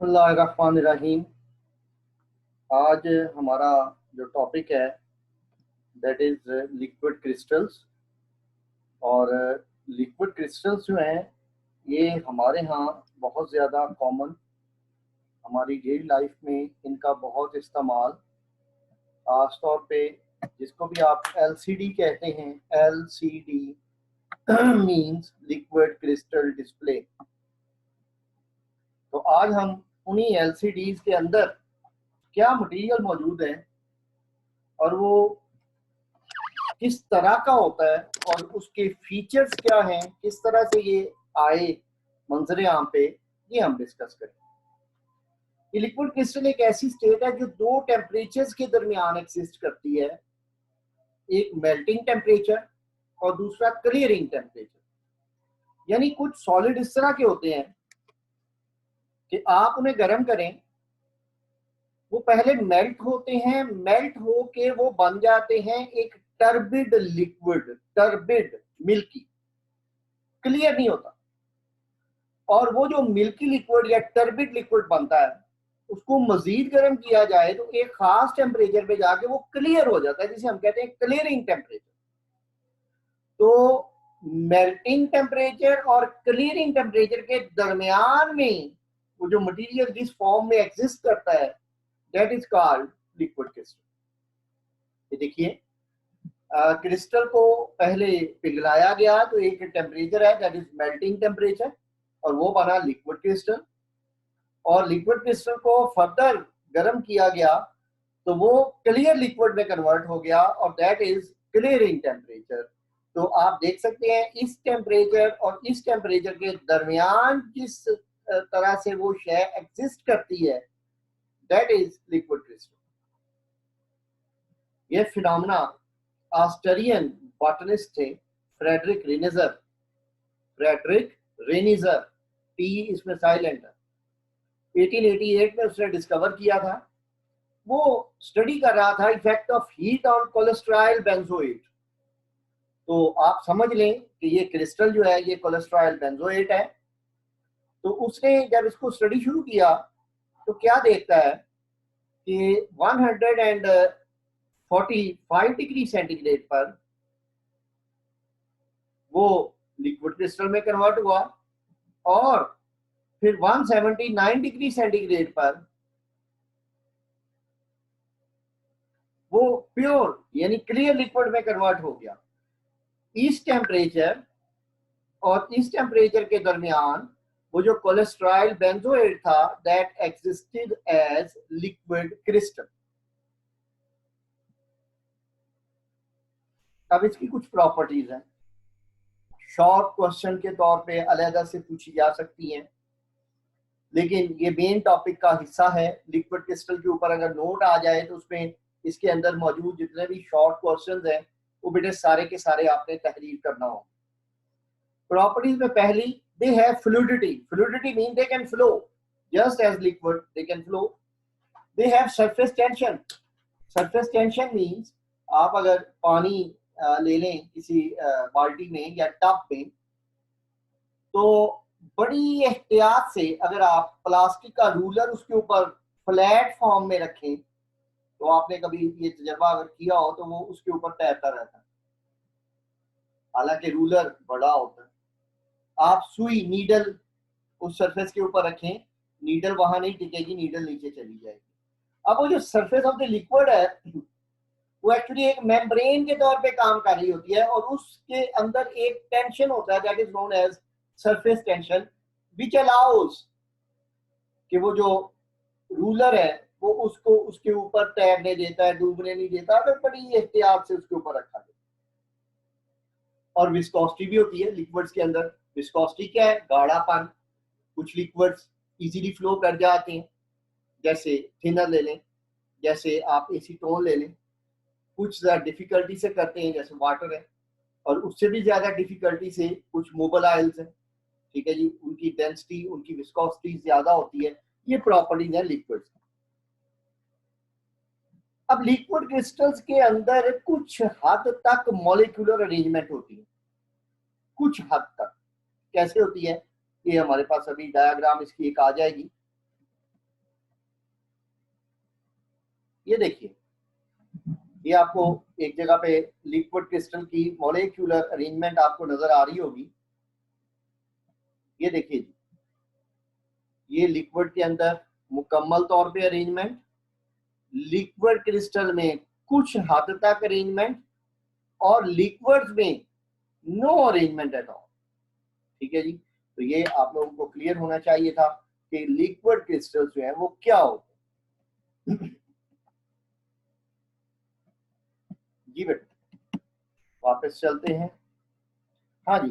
बिस्मिल्लाहिर्रहमानिर्रहीम। आज हमारा जो टॉपिक है दैट इज लिक्विड क्रिस्टल्स। और लिक्विड क्रिस्टल्स जो हैं ये हमारे यहाँ बहुत ज़्यादा कॉमन, हमारी डेली लाइफ में इनका बहुत इस्तेमाल, खास तौर पे जिसको भी आप एलसीडी कहते हैं, LCD means liquid crystal display. तो आज हम उन्हीं एलसीडीज के अंदर क्या मटेरियल मौजूद है और वो किस तरह का होता है और उसके फीचर्स क्या हैं, किस तरह से ये आए मंजर आम पे, ये हम डिस्कस करें। ये लिक्विड क्रिस्टल एक ऐसी स्टेट है जो दो टेम्परेचर्स के दरमियान एग्जिस्ट करती है, एक मेल्टिंग टेम्परेचर और दूसरा क्लियरिंग टेम्परेचर। यानी कुछ सॉलिड इस तरह के होते हैं कि आप उन्हें गर्म करें, वो पहले मेल्ट होते हैं, मेल्ट होके वो बन जाते हैं एक turbid liquid, turbid milky, clear नहीं होता। और वो जो मिल्की लिक्विड या टर्बिड लिक्विड बनता है उसको मजीद गर्म किया जाए तो एक खास टेम्परेचर पे जाके वो क्लियर हो जाता है, जिसे हम कहते हैं क्लियरिंग टेम्परेचर। तो मेल्टिंग टेम्परेचर और क्लियरिंग टेम्परेचर के दरमियान में वो जो मटेरियल जिस फॉर्म में एग्जिस्ट करता है that is called liquid crystal. ये देखिए, क्रिस्टल को पहले पिघलाया गया तो एक टेम्परेचर है दैट इज मेल्टिंग टेम्परेचर और वो बना लिक्विड क्रिस्टल। और लिक्विड क्रिस्टल को फर्दर गर्म किया गया तो वो क्लियर लिक्विड में कन्वर्ट हो गया और दैट इज क्लियरिंग टेम्परेचर। तो आप देख सकते हैं इस टेम्परेचर और इस टेम्परेचर के दरमियान जिस तरह से वो शय एग्जिस्ट करती है दैट इज लिक्विड क्रिस्टल। ये फिनोमेना ऑस्ट्रियन बॉटनिस्ट थे फ्रेडरिक रेनिजर, फ्रेडरिक रेनिजर, टी इसमें साइलेंट है, 1888 में उसने डिस्कवर किया था। वो स्टडी कर रहा था effect of heat on cholesterol benzoate. तो आप समझ लें कि ये क्रिस्टल जो है ये कोलेस्ट्रॉल बेंजोएट है। तो उसने जब इसको स्टडी शुरू किया तो क्या देखता है कि 145 डिग्री सेंटीग्रेड पर वो लिक्विड क्रिस्टल में कन्वर्ट हुआ और फिर 179 डिग्री सेंटीग्रेड पर वो प्योर यानी क्लियर लिक्विड में कन्वर्ट हो गया। इस टेम्परेचर और इस टेम्परेचर के दरमियान वो जो कोलेस्ट्रॉल बेंजोएट था that existed as liquid crystal. अब इसकी कुछ प्रॉपर्टीज हैं, शॉर्ट क्वेश्चन के तौर पे अलग से पूछी जा सकती हैं, लेकिन ये मेन टॉपिक का हिस्सा है। लिक्विड क्रिस्टल के ऊपर अगर नोट आ जाए तो उसमें इसके अंदर मौजूद जितने भी शॉर्ट क्वेश्चंस हैं वो बेटे सारे के सारे आपने तहरीर करना हो। प्रॉपर्टीज में पहली, they have fluidity. Fluidity mean they can flow just as liquid, they can flow. They have surface tension. Surface tension means आप अगर पानी ले लें किसी बाल्टी में या टब में तो बड़ी एहतियात से अगर आप प्लास्टिक का रूलर उसके ऊपर फ्लैट फॉर्म में रखें तो आपने कभी ये तजर्बा अगर किया हो तो वो उसके ऊपर तैरता रहता है, हालांकि रूलर बड़ा होता है। आप सुई नीडल उस सरफेस के ऊपर रखें, नीडल वहां नहीं टिकेगी, नीडल नीचे चली जाएगी। अब वो जो सरफेस ऑफ द लिक्विड है वो एक्चुअली एक मेम्ब्रेन के तौर पे काम कर रही होती है और उसके अंदर एक टेंशन होता है that is known as surface tension which allows कि वो जो रूलर है वो उसको उसके ऊपर तैरने देता है, डूबने नहीं देता, तो बड़ी एहतियात से उसके ऊपर रखा गया। और विस्कोसिटी भी होती है लिक्विड्स के अंदर। विस्कोसिटी क्या है? गाढ़ापन। कुछ लिक्विड्स इजीली फ्लो कर जाते हैं, जैसे थिनर ले लें, जैसे आप एसीटोन ले लें। कुछ ज्यादा डिफिकल्टी से करते हैं जैसे वाटर है, और उससे भी ज्यादा डिफिकल्टी से कुछ मोबाइल्स हैं, ठीक है जी, उनकी डेंसिटी उनकी विस्कोसिटी ज्यादा होती है। ये प्रॉपर्टीज है लिक्विड्स। अब लिक्विड क्रिस्टल्स के अंदर कुछ हद तक मॉलिक्यूलर अरेंजमेंट होती है, कुछ हद तक। कैसे होती है ये हमारे पास अभी डायग्राम इसकी एक आ जाएगी। ये देखिए, ये आपको एक जगह पे लिक्विड क्रिस्टल की मॉलिक्यूलर अरेंजमेंट आपको नजर आ रही होगी। ये देखिए जी, ये लिक्विड के अंदर मुकम्मल तौर पे अरेंजमेंट, लिक्विड क्रिस्टल में कुछ हद तक अरेंजमेंट, और लिक्विड्स में नो अरेंजमेंट एट ऑल। ठीक है जी, तो ये आप लोगों को क्लियर होना चाहिए था कि लिक्विड क्रिस्टल्स जो है वो क्या होते हैं। जी बेटा, वापस चलते हैं। हाँ जी,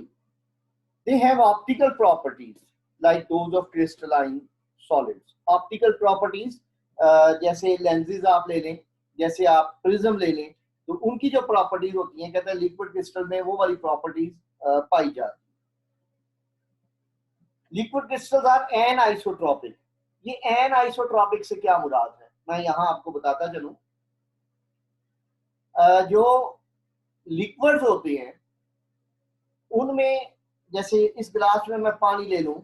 they have optical properties like those of crystalline solids. Optical properties जैसे लेंसेज आप ले लें, जैसे आप प्रिज्म ले लें, तो उनकी जो प्रॉपर्टीज होती हैं, कहते हैं लिक्विड क्रिस्टल में वो वाली प्रॉपर्टीज पाई जाती है। Liquid crystals are anisotropic. ये एन आइसोट्रॉपिक से क्या मुराद है, मैं यहां आपको बताता चलूं। जो लिक्विड्स होते हैं उनमें, जैसे इस गिलास में मैं पानी ले लूं,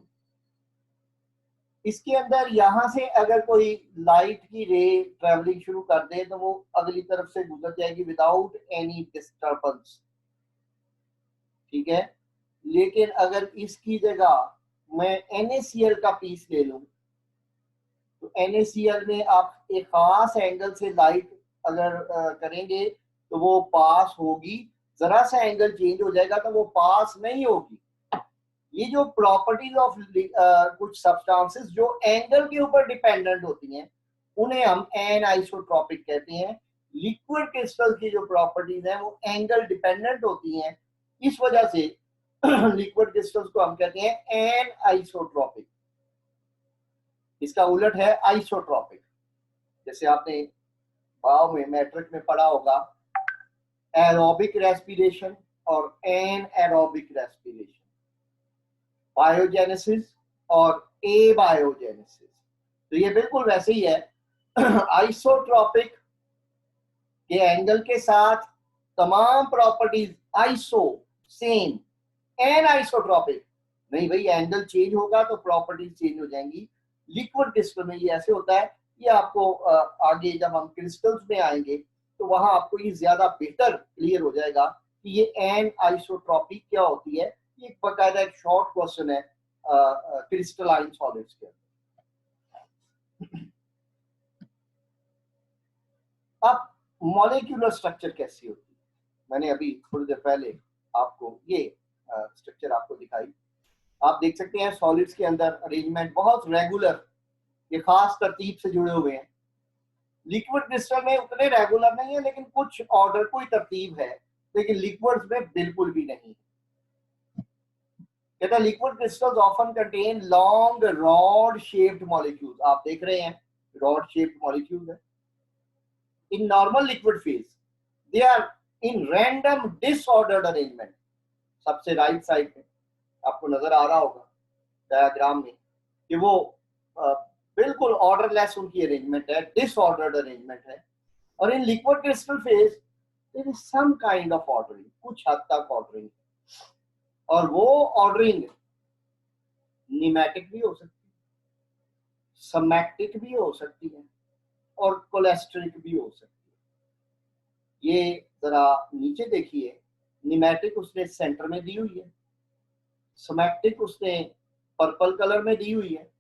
इसके अंदर यहां से अगर कोई लाइट की रे ट्रेवलिंग शुरू कर दे तो वो अगली तरफ से गुजर जाएगी विदाउट एनी डिस्टर्बेंस। ठीक है, लेकिन अगर इसकी जगह मैं NaCl का पीस ले लूं, तो NaCl में आप एक खास एंगल से लाइट अगर करेंगे तो वो पास होगी, जरा सा एंगल चेंज हो जाएगा तो वो पास नहीं होगी। ये जो प्रॉपर्टीज ऑफ कुछ सब्सटेंसेस जो एंगल के ऊपर डिपेंडेंट होती हैं, उन्हें हम एन आइसोट्रॉपिक कहते हैं। लिक्विड क्रिस्टल की जो प्रॉपर्टीज हैं वो एंगल डिपेंडेंट होती हैं, इस वजह से लिक्विड क्रिस्टल्स को हम कहते हैं एन आइसोट्रॉपिक। इसका उलट है आइसोट्रॉपिक। जैसे आपने भाव में मैट्रिक में पढ़ा होगा, एरोबिक रेस्पिरेशन और एन एरोबिक रेस्पिरेशन, बायोजेनेसिस और एबायोजेनेसिस। तो ये बिल्कुल वैसे ही है। आइसोट्रॉपिक के एंगल के साथ तमाम properties iso same, an isotropic नहीं भाई, एंगल चेंज होगा तो प्रॉपर्टीज चेंज हो जाएंगी। लिक्विड क्रिस्टल में ये ऐसे होता है। ये आपको आगे जब हम क्रिस्टल्स में आएंगे तो वहां आपको ये ज्यादा बेहतर क्लियर हो जाएगा कि ये एन आइसोट्रॉपिक क्या होती है। ये बकायदा एक शॉर्ट क्वेश्चन है क्रिस्टलाइन सॉलिड्स के अंदर। अब मॉलिक्यूलर स्ट्रक्चर कैसी होती है, मैंने अभी थोड़ी देर पहले आपको ये स्ट्रक्चर आपको दिखाई। आप देख सकते हैं सॉलिड्स के अंदर अरेंजमेंट बहुत रेगुलर, ये खास तरतीब से जुड़े हुए हैं। लिक्विड क्रिस्टल में उतने रेगुलर नहीं है, लेकिन कुछ ऑर्डर, कोई तरतीब है, लेकिन लिक्विड्स में बिल्कुल भी नहीं। कहता है liquid crystals often contain long rod shaped molecules. आप देख रहे हैं रॉड शेप्ड मॉलिक्यूल्स है। In normal liquid phase they are in random disordered arrangement. सबसे राइट साइड में आपको नजर आ रहा होगा डायग्राम में कि वो बिल्कुल ऑर्डरलेस उनकी अरेंजमेंट है, डिसऑर्डर्ड अरेंजमेंट है। और in liquid crystal phase there is some kind of ordering, कुछ हद तक ऑर्डरिंग, और वो ऑर्डरिंग नीमेटिक भी हो सकती है, समेटिक भी हो सकती है, और कोलेस्ट्रिक भी हो सकती है। ये जरा नीचे देखिए, नीमेटिक उसने सेंटर में दी हुई है, समेटिक उसने पर्पल कलर में दी हुई है,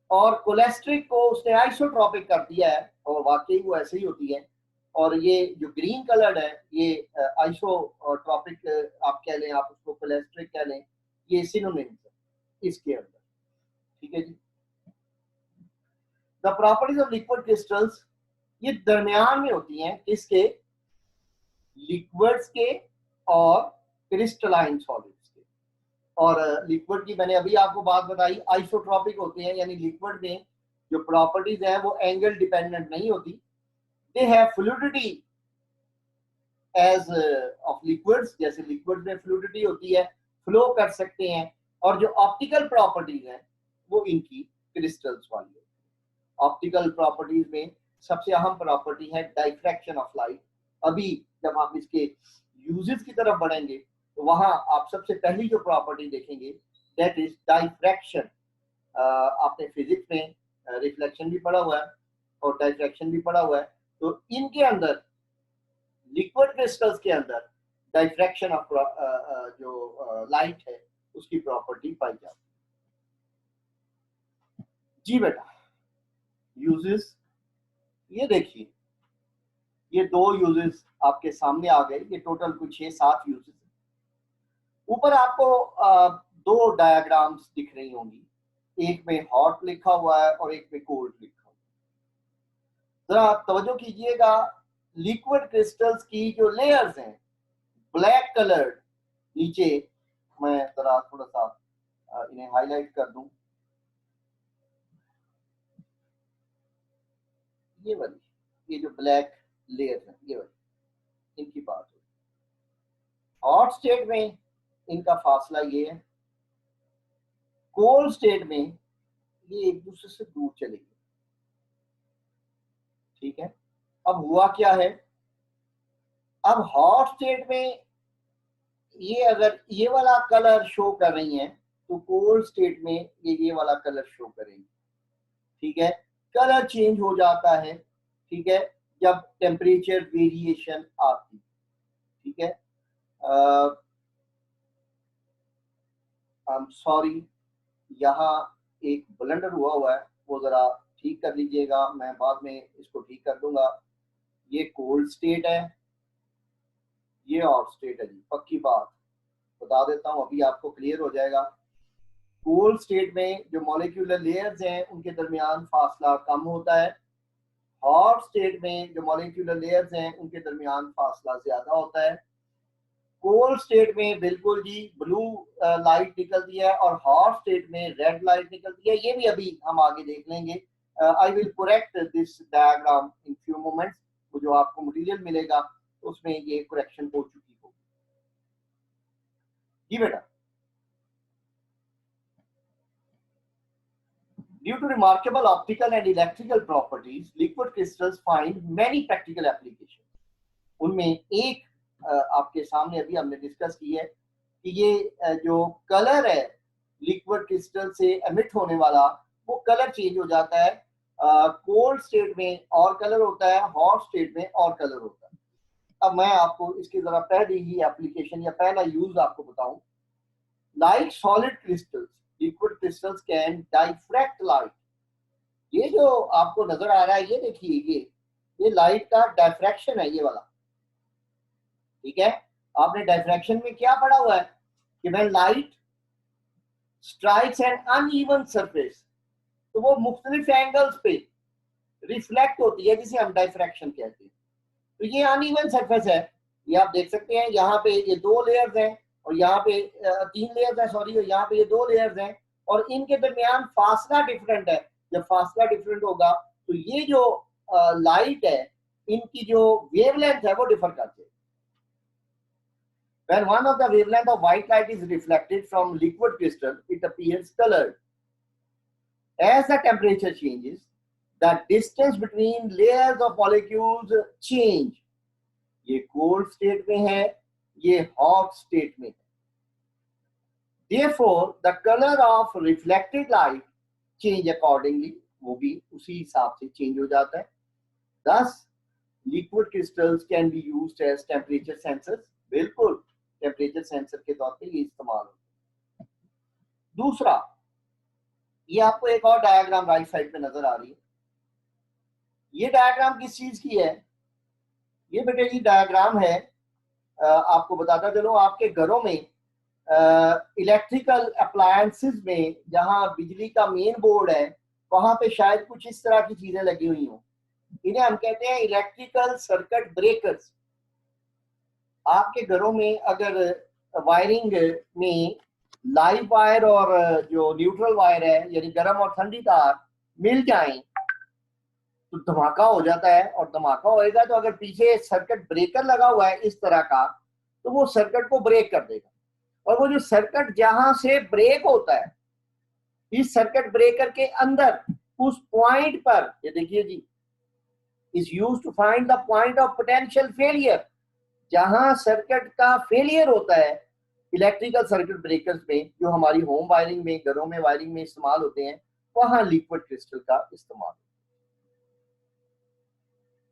और कोलेस्ट्रिक को उसने आइसोट्रॉपिक कर दिया है, और वाकई वो ऐसे ही होती है। और ये जो ग्रीन कलर है ये आइसोट्रॉपिक आप कह लें, आप उसको कोलेस्ट्रिक कह लें, ये सिनोनिम्स है इसके अंदर। ठीक है जी। The properties of liquid crystals, ये दरमियान में होती हैं किसके, लिक्विड्स के और क्रिस्टलाइन सॉलिड्स के। और लिक्विड की मैंने अभी आपको बात बताई, आइसोट्रॉपिक होते हैं, यानी लिक्विड में जो प्रॉपर्टीज है वो एंगल डिपेंडेंट नहीं होती। They have fluidity as of liquids, जैसे लिक्विड में फ्लूइडिटी होती है, फ्लो कर सकते हैं। और जो ऑप्टिकल प्रॉपर्टीज हैं वो इनकी क्रिस्टल्स वाली है। ऑप्टिकल प्रॉपर्टीज में सबसे अहम प्रॉपर्टी है डाइफ्रैक्शन ऑफ लाइट। अभी जब आप इसके यूजेस की तरफ बढ़ेंगे तो वहां आप सबसे पहली जो प्रॉपर्टी देखेंगे दैट इज डाइफ्रैक्शन। आपने फिजिक्स में रिफ्लेक्शन भी पढ़ा हुआ है और डाइफ्रैक्शन भी पढ़ा हुआ है। तो इनके अंदर, लिक्विड क्रिस्टल्स के अंदर डाइफ्रैक्शन ऑफ जो लाइट है उसकी प्रॉपर्टी पाई जाती है। जी बेटा, यूजेस, ये देखिए, ये 2 यूजेस आपके सामने आ गए। ये टोटल कुछ 6-7 यूजेस। ऊपर आपको 2 डायग्राम्स दिख रही होंगी, एक में हॉट लिखा हुआ है और एक में कोल्ड लिखा हुआ है। जरा आप तवज्जो कीजिएगा, लिक्विड क्रिस्टल्स की जो लेयर्स हैं ब्लैक कलर्ड, नीचे मैं जरा थोड़ा सा इन्हें हाईलाइट कर दूं, ये वाली, ये जो ब्लैक लेयर है ये वाली, इनकी बात हो। हॉट स्टेट में इनका फासला ये है, कोल्ड स्टेट में ये एक दूसरे से दूर चलेगी। ठीक है, अब हुआ क्या है, अब हॉट स्टेट में ये अगर ये वाला कलर शो कर रही हैं तो कोल्ड स्टेट में ये वाला कलर शो करेंगे। ठीक है, कलर चेंज हो जाता है। ठीक है, जब टेम्परेचर वेरिएशन आती। ठीक है, आई एम सॉरी, यहाँ एक ब्लंडर हुआ है, वो जरा ठीक कर लीजिएगा, मैं बाद में इसको ठीक कर दूंगा। ये कोल्ड स्टेट है, ये हॉट स्टेट है जी, पक्की बात बता देता हूँ, अभी आपको क्लियर हो जाएगा। कोल्ड स्टेट में जो मॉलिक्यूलर लेयर्स हैं उनके दरमियान फासला कम होता है, हॉट स्टेट में जो मॉलिक्यूलर लेयर्स हैं उनके दरमियान फासला ज्यादा होता है। कोल्ड स्टेट में बिल्कुल जी ब्लू लाइट निकलती है और हॉट स्टेट में रेड लाइट निकलती है। ये भी अभी हम आगे देख लेंगे। I will correct this diagram in few moments. वो जो आपको मटेरियल मिलेगा उसमें ये करेक्शन हो चुकी होगी। जी बेटा, due to remarkable optical and electrical properties, liquid crystals find many practical applications. उनमें एक आपके सामने अभी हमने डिस्कस की है कि ये जो कलर है लिक्विड क्रिस्टल से एमिट होने वाला, वो कलर चेंज हो जाता है। कोल्ड स्टेट में और कलर होता है, हॉट स्टेट में और कलर होता है। अब मैं आपको इसकी जरा पहली ही एप्लीकेशन या पहला यूज आपको बताऊं। Like solid crystals, liquid crystals can diffract light. ये जो आपको नजर आ रहा है, ये देखिए, ये लाइट का डाइफ्रैक्शन है, ये वाला। ठीक है, आपने डाइफ्रैक्शन में क्या पढ़ा हुआ है कि when light strikes an uneven surface, तो वो मुख्तलिफ एंगल्स पे रिफ्लेक्ट होती है, जिसे हम डाइफ्रैक्शन कहते हैं। तो ये अनइवन सरफेस है, ये आप देख सकते हैं। यहाँ पे ये 2 लेयर्स हैं और यहाँ पे 3 लेयर्स है, सॉरी, और यहाँ पे ये 2 लेयर्स हैं और इनके दरमियान फासला डिफरेंट है। जब फासला डिफरेंट होगा तो ये जो लाइट है, इनकी जो वेवलेंथ है वो डिफर करती है। When one of the wavelength of white light is reflected from liquid crystal, it appears colored. As the temperature changes, the distance between layers of molecules change. ये cold state में है, ये hot state में है। Therefore, the color of reflected light change accordingly. वो भी उसी हिसाब से चेंज हो जाता है। Thus, liquid crystals can be used as temperature sensors. बिल्कुल टेम्परेचर सेंसर के तौर पे ये इस्तेमाल होता है। दूसरा, ये आपको एक और डायग्राम राइट साइड पे नजर आ रही है। ये डायग्राम किस चीज की है? ये बेटे ये डायग्राम है, आपको बताता चलो, आपके घरों में इलेक्ट्रिकल अप्लायंसेस में जहां बिजली का मेन बोर्ड है, वहां पे शायद कुछ इस तरह की चीजें लगी हुई हों। इन्हें हम कहते हैं इलेक्ट्रिकल सर्किट ब्रेकर्स। आपके घरों में अगर वायरिंग में लाइव वायर और जो न्यूट्रल वायर है, यानी गर्म और ठंडी तार मिल जाएं तो धमाका हो जाता है। और धमाका होएगा तो अगर पीछे सर्किट ब्रेकर लगा हुआ है इस तरह का, तो वो सर्किट को ब्रेक कर देगा। और वो जो सर्किट जहां से ब्रेक होता है, इस सर्किट ब्रेकर के अंदर उस पॉइंट पर, ये देखिए जी, is used to find the point of potential failure. जहां सर्किट का फेलियर होता है इलेक्ट्रिकल सर्किट ब्रेकर्स में, जो हमारी होम वायरिंग में, घरों में वायरिंग में इस्तेमाल होते हैं, वहां लिक्विड क्रिस्टल का इस्तेमाल।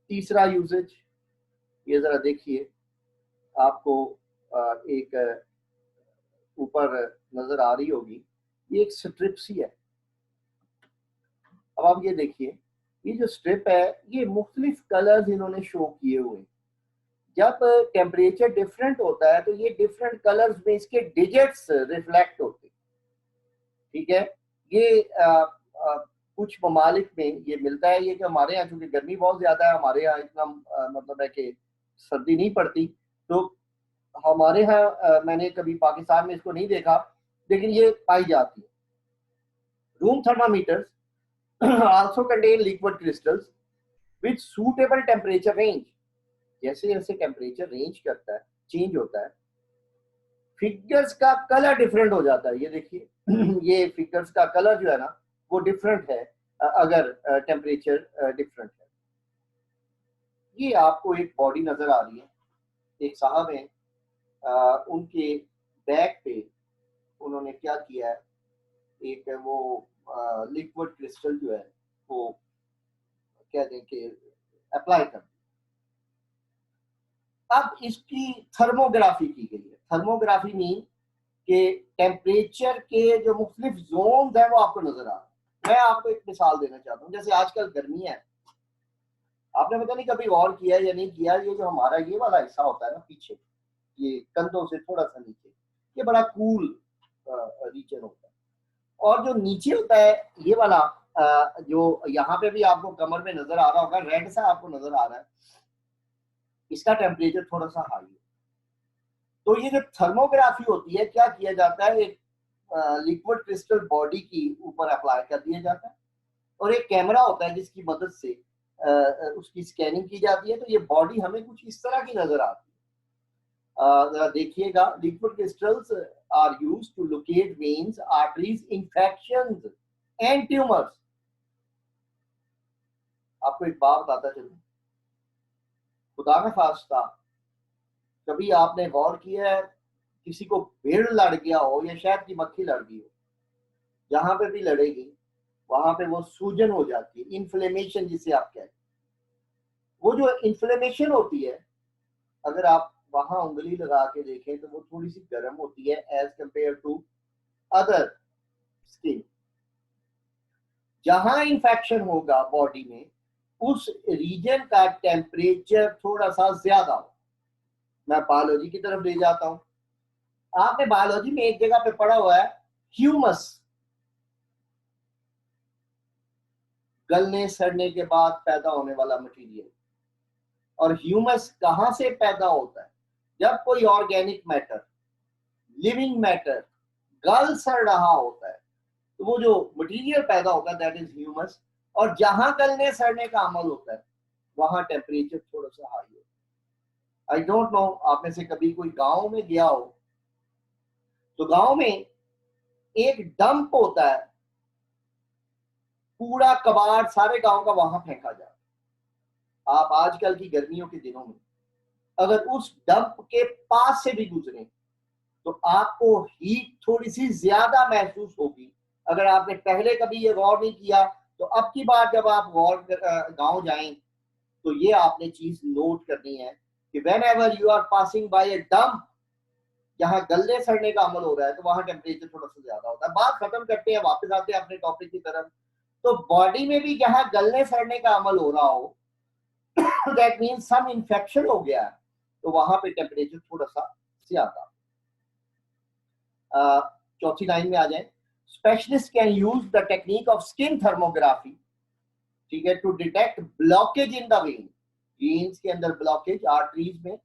तीसरा यूजेज, ये जरा देखिए, आपको एक ऊपर नजर आ रही होगी, ये एक स्ट्रिप सी है। अब आप ये देखिए, ये जो स्ट्रिप है ये मुख्तलिफ कलर्स इन्होंने शो किए हुए हैं। जब टेम्परेचर डिफरेंट होता है तो ये डिफरेंट कलर्स में इसके डिजिट्स रिफ्लेक्ट होते हैं, ठीक है। ये कुछ ममालिक में ये मिलता है, ये कि हमारे यहाँ चूंकि गर्मी बहुत ज्यादा है, हमारे यहाँ इतना मतलब है कि सर्दी नहीं पड़ती, तो हमारे यहाँ मैंने कभी पाकिस्तान में इसको नहीं देखा, लेकिन ये पाई जाती है। Room thermometers also contain liquid crystals with suitable temperature range। जैसे जैसे टेम्परेचर रेंज करता है, चेंज होता है, फिगर्स का कलर डिफरेंट हो जाता है। ये देखिए ये फिगर्स का कलर जो है ना वो डिफरेंट है अगर टेम्परेचर डिफरेंट है। ये आपको एक बॉडी नजर आ रही है, एक साहब हैं, उनके बैक पे उन्होंने क्या किया है, एक वो लिक्विड क्रिस्टल जो है वो क्या दें कि अप्लाई कर। अब इसकी थर्मोग्राफी की गई है। थर्मोग्राफी मीन के टेम्परेचर के जो मुख्तलिफ जोन है वो आपको नजर आ रहा है। मैं आपको एक मिसाल देना चाहता हूँ, जैसे आजकल गर्मी है, आपने पता नहीं कभी गौर किया या नहीं किया, ये जो हमारा ये वाला हिस्सा होता है ना पीछे, ये कंधों से थोड़ा सा नीचे, ये बड़ा कूल रीजन होता है। और जो नीचे होता है ये वाला जो यहाँ पे भी आपको कमर में नजर आ रहा होगा, रेड सा आपको नजर आ रहा है, इसका टेम्परेचर थोड़ा सा हाई है। तो ये जो थर्मोग्राफी होती है, क्या किया जाता है, एक लिक्विड क्रिस्टल बॉडी की ऊपर अप्लाई कर दिया जाता है और एक कैमरा होता है जिसकी मदद से उसकी स्कैनिंग की जाती है, तो ये बॉडी हमें कुछ इस तरह की नजर आती है। जरा देखिएगा, liquid crystals are used to locate veins, arteries, infections and tumours. आपको एक बात बताता चलूं, खुदा न खास्ता कभी आपने गौर किया है किसी को भीड़ लड़ गया हो या शहद की मक्खी लड़ गई हो, जहां पे भी लड़ेगी वहां पे वो सूजन हो जाती है, इन्फ्लेमेशन जिसे आप कहते हैं। वो जो इन्फ्लेमेशन होती है, अगर आप वहां उंगली लगा के देखें तो वो थोड़ी सी गर्म होती है as compare to other skin. जहां इंफेक्शन होगा बॉडी में, उस रीजन का टेम्परेचर थोड़ा सा ज्यादा हो। मैं बायोलॉजी की तरफ ले जाता हूं, आपने बायोलॉजी में एक जगह पे पढ़ा हुआ है ह्यूमस, गलने सड़ने के बाद पैदा होने वाला मटेरियल। और ह्यूमस कहां से पैदा होता है, जब कोई ऑर्गेनिक मैटर, लिविंग मैटर गल सड़ रहा होता है, तो वो जो मटेरियल पैदा होता है दैट इज ह्यूमस। और जहां गलने सड़ने का अमल होता है वहां टेम्परेचर थोड़ा सा हाई होता है। आई डोंट नो, आप में से कभी कोई गांव में गया हो, तो गांव में एक डंप होता है, कूड़ा कबाड़ सारे गांव का वहां फेंका जाता है। आप आजकल की गर्मियों के दिनों में अगर उस डंप के पास से भी गुजरे तो आपको हीट थोड़ी सी ज्यादा महसूस होगी। अगर आपने पहले कभी ये गौर नहीं किया तो अब की बार जब आप गौर गांव जाएं तो ये आपने चीज नोट करनी है कि whenever you are passing by a dump, जहां गलने सड़ने का अमल हो रहा है, तो वहां टेम्परेचर थोड़ा सा ज्यादा होता है। बात खत्म करते हैं, वापस आते हैं अपने टॉपिक की तरफ। तो बॉडी में भी जहां गलने सड़ने का अमल हो रहा हो, दैट मीन्स सम इन्फेक्शन हो गया है, तो वहां पे टेम्परेचर थोड़ा सा ज्यादा। चौथी लाइन में आ जाए, specialist can use the technique of skin thermography, ठीक है, to detect blockage in the vein, veins के अंदर ब्लॉकेज, आर्टरीज में।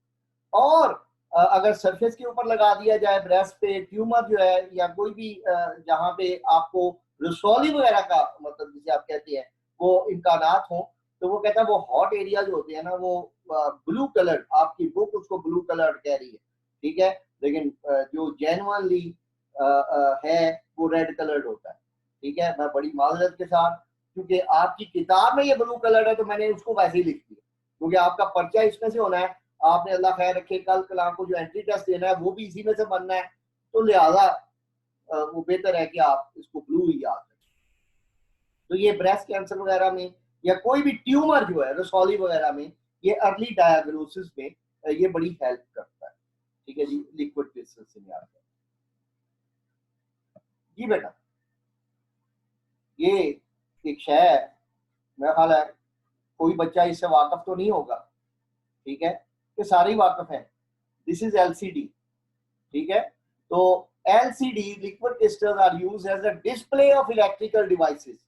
और अगर सरफेस के ऊपर लगा दिया जाए, ब्रेस्ट पे ट्यूमर जो है या कोई भी जहां पे आपको रसौली वगैरह का मतलब जिसे आप कहते हैं वो इम्कानात हो, तो वो कहता है वो हॉट एरिया जो होते हैं ना वो ब्लू कलर, आपकी बुक उसको ब्लू कलर कह रही है, ठीक है, लेकिन जो जेन्युइनली है वो रेड कलर्ड होता है, ठीक है। मैं बड़ी माजरत के साथ, क्योंकि आपकी किताब में ये ब्लू कलर है तो मैंने उसको वैसे ही लिख दिया, क्योंकि आपका पर्चा इसमें से होना है, आपने अल्लाह खैर रखे कल कलाम को जो एंट्री टेस्ट देना है वो भी इसी में से बनना है, तो लिहाजा वो बेहतर है कि आप इसको ब्लू ही याद रखें। तो ये ब्रेस्ट कैंसर वगैरह में या कोई भी ट्यूमर जो है रसौली वगैरह में, ये अर्ली डायग्नोसिस में ये बड़ी हेल्प करता है। ठीक है जी, लिक्विड क्रिस्टल से याद है जी बेटा। ये एक शय है, मेरा ख्याल है कोई बच्चा इससे वाकिफ तो नहीं होगा, ठीक है, कि सारे ही वाकिफ हैं। दिस इज एलसीडी, ठीक है। तो LCD liquid crystals are used as a display of electrical devices.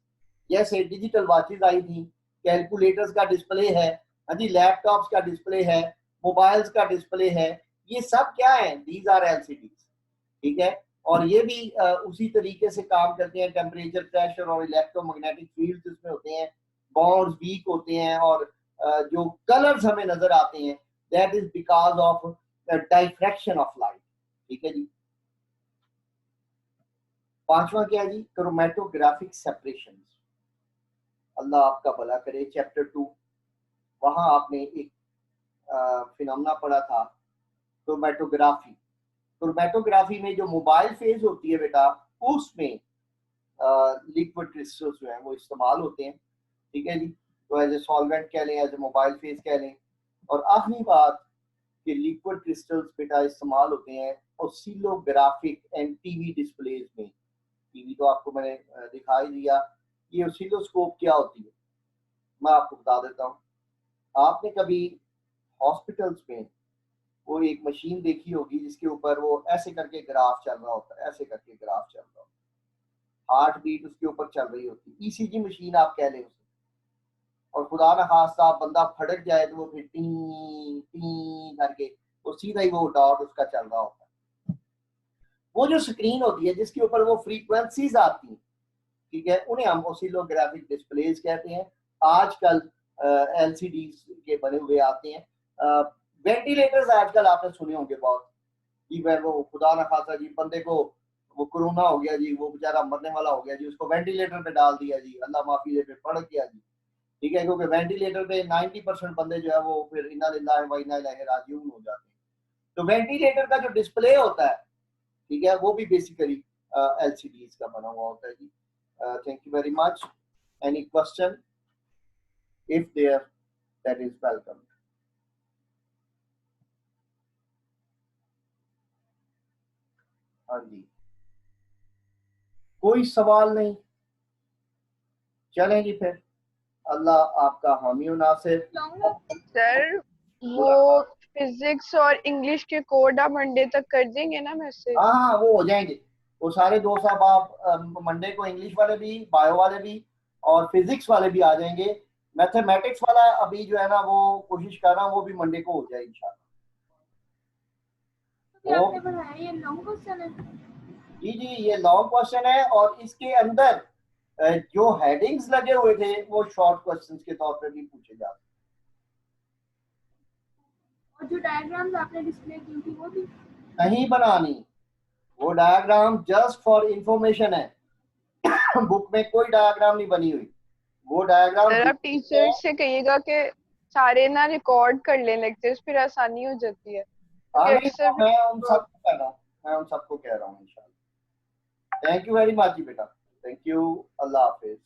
जैसे डिजिटल वॉचेस आई थी, कैलकुलेटर्स का डिस्प्ले है, हाँ जी, लैपटॉप्स का डिस्प्ले है, मोबाइल्स का डिस्प्ले है, ये सब क्या है, दीज आर एलसीडी, ठीक है। और ये भी उसी तरीके से काम करते हैं। टेम्परेचर, प्रेशर और इलेक्ट्रोमैग्नेटिक फील्ड इसमें होते हैं, बॉन्ड्स वीक होते हैं, और जो कलर्स हमें नजर आते हैं that is because of diffraction of light, ठीक है जी। पांचवा क्या है जी, क्रोमेटोग्राफिक सेपरेशन। अल्लाह आपका भला करे, चैप्टर 2 वहां आपने एक फिनोमेना पढ़ा था, क्रोमेटोग्राफी। क्रोमेटोग्राफी में जो मोबाइल फेज होती है बेटा, उसमें लिक्विड क्रिस्टल्स जो है वो इस्तेमाल होते हैं, ठीक है जी। तो एज ए सॉल्वेंट कह लें, एज ए मोबाइल फेज कह लें। और आखिरी बात कि लिक्विड क्रिस्टल्स बेटा इस्तेमाल होते हैं ओसिलोग्राफिक एंड टीवी डिस्प्लेज में। टीवी तो आपको मैंने दिखा ही दिया। ये ओसिलोस्कोप क्या होती है मैं आपको बता देता हूँ। आपने कभी हॉस्पिटल्स में वो एक मशीन देखी होगी जिसके ऊपर वो ऐसे करके ग्राफ चल रहा होता है, ऐसे करके ग्राफ चल रहा होता है, हार्ट बीट उसके ऊपर चल रही होती है, ईसीजी मशीन आप कह लें उसे। और खुदा न खास्ता बंदा फटक जाए तो वो फिर टी टी करके वो सीधा ही वो डॉट उसका चल रहा होता है। वो जो स्क्रीन होती है जिसके ऊपर वो फ्रीक्वेंसीज आती हैं, ठीक है, उन्हें हम ओसिलोग्राफिक डिस्प्लेज कहते हैं। आजकल एलसीडी के बने हुए आते हैं। वेंटिलेटर्स आजकल आपने सुने होंगे बहुत जी, वो खुदा न खासा जी बंदे को वो कोरोना हो गया जी, वो बेचारा मरने वाला हो गया जी, उसको वेंटिलेटर पे डाल दिया जी, अल्लाह माफी दे, पे पड़ गया जी, ठीक है, क्योंकि वेंटिलेटर पे 90% बंदे जो है वो फिर इन्ना लिल्लाहि व इन्ना इलैहि राजिऊन हो जाते हैं। तो वेंटिलेटर का जो डिस्प्ले होता है, ठीक है, वो भी बेसिकली एलसीडीज का बना हुआ होता है जी। Thank you very much. Any question? If there, that is welcome. हाँ जी, कोई सवाल नहीं, चलें जी फिर। अल्लाह आपका हामी और नासिर। सर वो फिजिक्स और इंग्लिश के कोड आप मंडे तक कर देंगे ना मैसेज? हाँ हाँ, वो हो जाएंगे, वो सारे दोस्त साहब आप मंडे को इंग्लिश वाले भी, बायो वाले भी और फिजिक्स वाले भी आ जाएंगे। मैथमेटिक्स वाला अभी जो है ना वो कोशिश कर रहा हूँ, वो भी मंडे को हो जाए इंशाल्लाह। आपने बनाया ये लॉन्ग क्वेश्चन है जी जी, ये लॉन्ग क्वेश्चन है और इसके अंदर जो हेडिंग्स लगे हुए थे वो शॉर्ट क्वेश्चंस के तौर पे भी पूछे जाते हैं। और जो डायग्राम्स आपने डिस्प्ले की थी वो भी नहीं बनानी, वो डायग्राम जस्ट फॉर इंफॉर्मेशन है। बुक में कोई डायग्राम नहीं बनी हुई, वो डायग्राम सर आप टीचर से कहिएगा कि सारे ना रिकॉर्ड कर लें लेक्चर्स, फिर आसानी हो जाती है, क्योंकि नहीं, अक्सर मैं उन सबको कह रहा हूँ, मैं उन सबको कह रहा हूँ इंशाल्लाह। थैंक यू वेरी मच बेटा, थैंक यू, अल्लाह हाफिज।